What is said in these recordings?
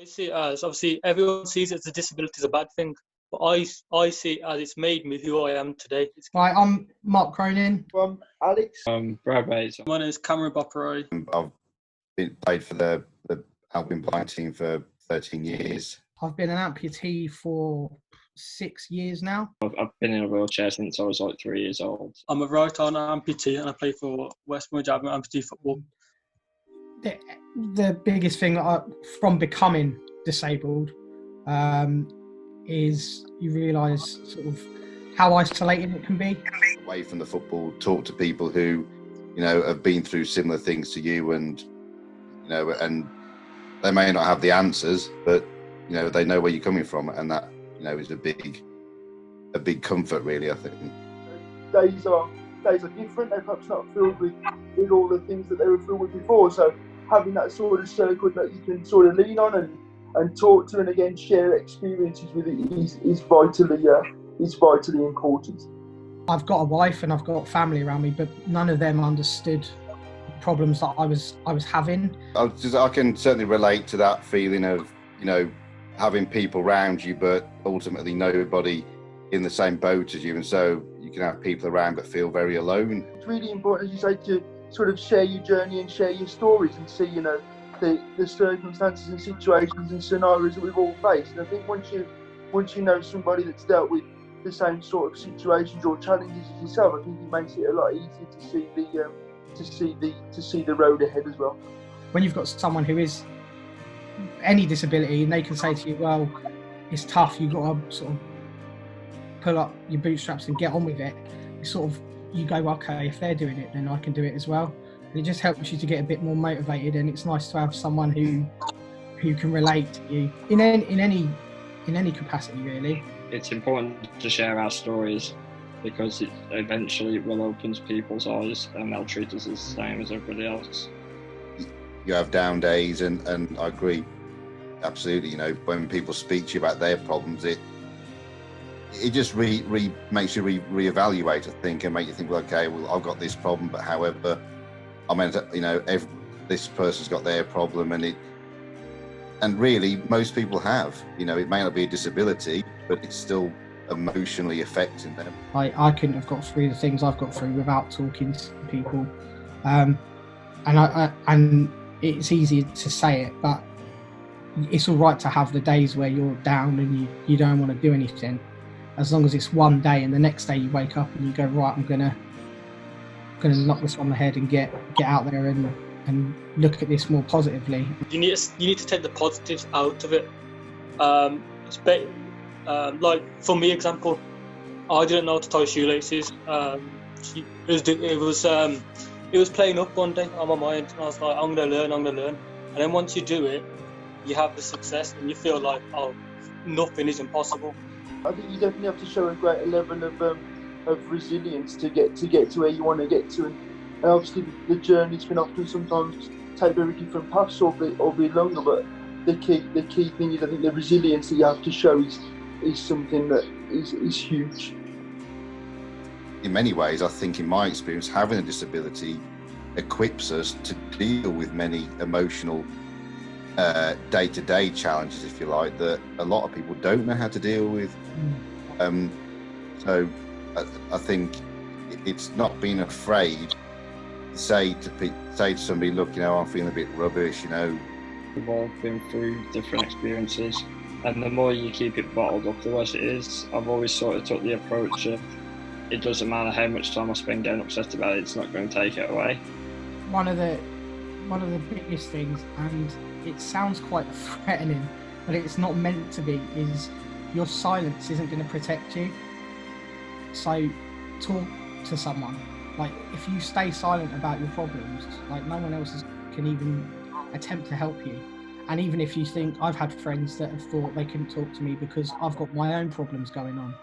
I see it as, obviously everyone sees it as a disability is a bad thing, but I see it as it's made me who I am today. Right, I'm Marc Cronin. Alex. Brad Bates. My name is Boparai. I've played for the Albion Blind team for 13 years. I've been an amputee for 6 years now. I've been in a wheelchair since I was like 3 years old. I'm a right arm amputee and I play for West Bromwich Albion Amputee Football. The biggest thing from becoming disabled is you realise sort of how isolating it can be. Away from the football, talk to people who, have been through similar things to you, and and they may not have the answers, but they know where you're coming from, and that is a big comfort, really. I think days are different. They're perhaps not filled with all the things that they were filled with before. So having that sort of circle that you can sort of lean on and talk to, and again share experiences with it is vitally important. I've got a wife and I've got family around me, but none of them understood problems that I was having. I can certainly relate to that feeling of having people around you, but ultimately nobody in the same boat as you, and so you can have people around but feel very alone. It's really important, as you say, to sort of share your journey and share your stories and see the circumstances and situations and scenarios that we've all faced. And I think once you know somebody that's dealt with the same sort of situations or challenges as yourself, I think it makes it a lot easier to see the road ahead as well. When you've got someone who is any disability and they can say to you, well, it's tough, you've got to sort of pull up your bootstraps and get on with it, you go, okay, if they're doing it, then I can do it as well. And it just helps you to get a bit more motivated, and it's nice to have someone who can relate to you in any capacity, really. It's important to share our stories because it eventually will open people's eyes and they'll treat us the same as everybody else. You have down days, and I agree absolutely. When people speak to you about their problems, it just makes you reevaluate, I think, and make you think, well, okay, well, I've got this problem, but however, I mean, this person's got their problem, and really most people have. It may not be a disability, but it's still emotionally affecting them. I couldn't have got through the things I've got through without talking to people, and it's easy to say it, but it's all right to have the days where you're down and you don't want to do anything, as long as it's one day and the next day you wake up and you go, right, I'm gonna knock this on the head and get out there and look at this more positively. You need to take the positives out of it. Like for me, example, I didn't know how to tie shoelaces. It was playing up one day on my mind, and I was like, I'm gonna learn. And then once you do it, you have the success, and you feel like, oh, nothing is impossible. I think you definitely have to show a greater level of resilience to get to where you want to get to, and obviously the journeys can often sometimes take very different paths or be longer. But the key thing is, I think, the resilience that you have to show is something that is huge. In many ways, I think, in my experience, having a disability equips us to deal with many emotional day-to-day challenges, if you like, that a lot of people don't know how to deal with. So I think it's not being afraid to say to somebody, look, I'm feeling a bit rubbish, We've all been through different experiences, and the more you keep it bottled up, the worse it is. I've always sort of took the approach of, it doesn't matter how much time I spend getting upset about it, it's not going to take it away. One of the biggest things, and it sounds quite threatening, but it's not meant to be, is your silence isn't going to protect you. So talk to someone. Like, if you stay silent about your problems, like, no one else can even attempt to help you. And even if you think, I've had friends that have thought they couldn't talk to me because I've got my own problems going on.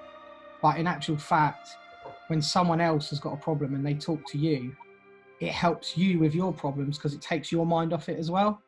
But in actual fact, when someone else has got a problem and they talk to you, it helps you with your problems because it takes your mind off it as well.